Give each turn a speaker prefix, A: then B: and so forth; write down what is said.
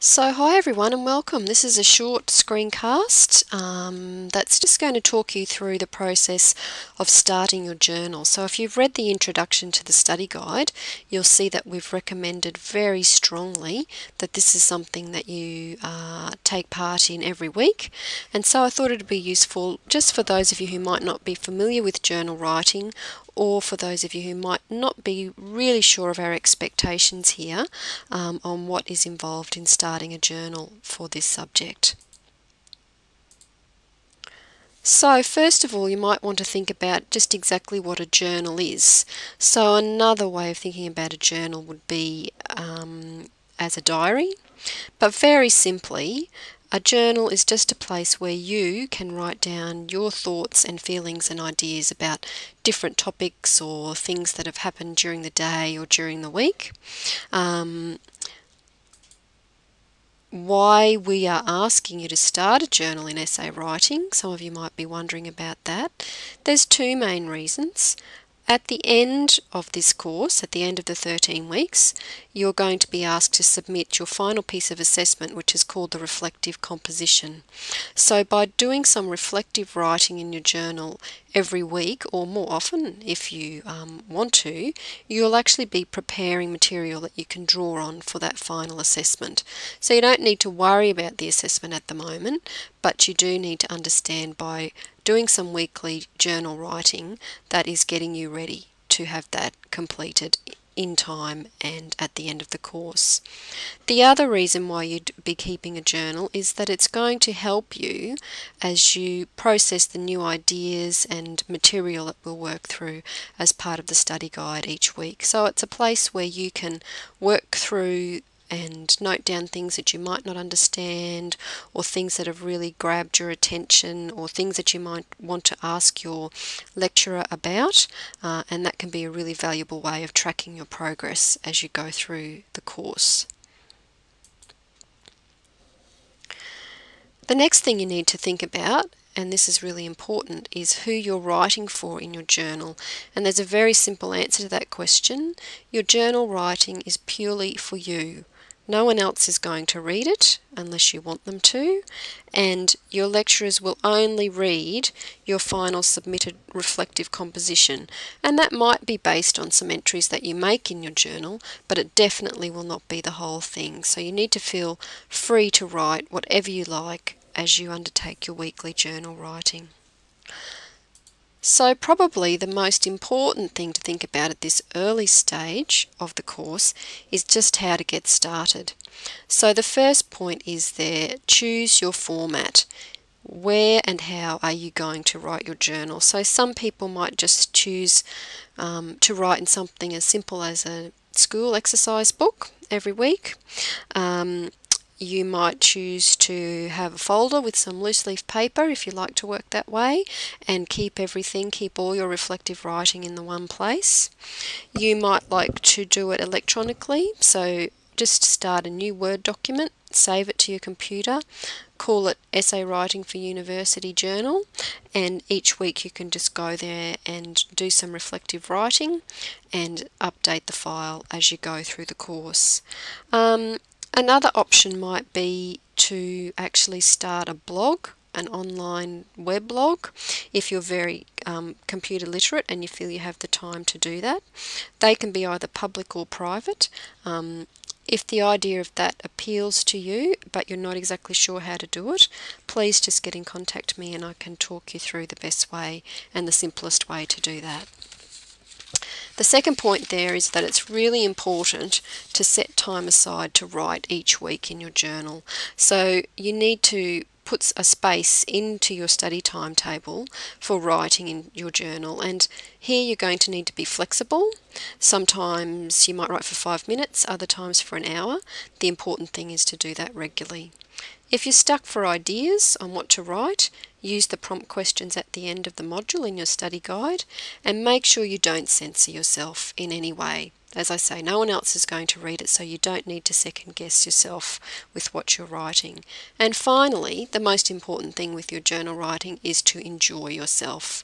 A: So hi everyone and welcome. This is a short screencast that's just going to talk you through the process of starting your journal. So if you've read the introduction to the study guide, you'll see that we've recommended very strongly that this is something that you take part in every week. And so I thought it would be useful just for those of you who might not be familiar with journal writing, or for those of you who might not be really sure of our expectations here on what is involved in starting a journal for this subject. So first of all, you might want to think about just exactly what a journal is. So another way of thinking about a journal would be as a diary, but very simply, a journal is just a place where you can write down your thoughts and feelings and ideas about different topics or things that have happened during the day or during the week. Why we are asking you to start a journal in essay writing, some of you might be wondering about that. There's two main reasons. At the end of this course, at the end of the 13 weeks, you're going to be asked to submit your final piece of assessment, which is called the reflective composition. So by doing some reflective writing in your journal every week, or more often if you want to, you'll actually be preparing material that you can draw on for that final assessment. So you don't need to worry about the assessment at the moment, but you do need to understand by doing some weekly journal writing that is getting you ready to have that completed in time and at the end of the course. The other reason why you'd be keeping a journal is that it's going to help you as you process the new ideas and material that we'll work through as part of the study guide each week. So it's a place where you can work through and note down things that you might not understand, or things that have really grabbed your attention, or things that you might want to ask your lecturer about, and that can be a really valuable way of tracking your progress as you go through the course. The next thing you need to think about, and this is really important, is who you're writing for in your journal. And there's a very simple answer to that question. Your journal writing is purely for you. No one else is going to read it unless you want them to, and your lecturers will only read your final submitted reflective composition, and that might be based on some entries that you make in your journal, but it definitely will not be the whole thing. So you need to feel free to write whatever you like as you undertake your weekly journal writing. So probably the most important thing to think about at this early stage of the course is just how to get started. So the first point is there, choose your format. Where and how are you going to write your journal? So some people might just choose to write in something as simple as a school exercise book every week. You might choose to have a folder with some loose leaf paper if you like to work that way, and keep all your reflective writing in the one place. You might like to do it electronically, so just start a new Word document, save it to your computer, call it Essay Writing for University Journal, and each week you can just go there and do some reflective writing and update the file as you go through the course. Another option might be to actually start a blog, an online web blog, if you're very computer literate and you feel you have the time to do that. They can be either public or private. If the idea of that appeals to you, but you're not exactly sure how to do it, please just get in contact with me and I can talk you through the best way and the simplest way to do that. The second point there is that it's really important to set time aside to write each week in your journal. So you need to put a space into your study timetable for writing in your journal, and here you're going to need to be flexible. Sometimes you might write for 5 minutes, other times for an hour. The important thing is to do that regularly. If you're stuck for ideas on what to write, use the prompt questions at the end of the module in your study guide, and make sure you don't censor yourself in any way. As I say, no one else is going to read it, so you don't need to second guess yourself with what you're writing. And finally, the most important thing with your journal writing is to enjoy yourself.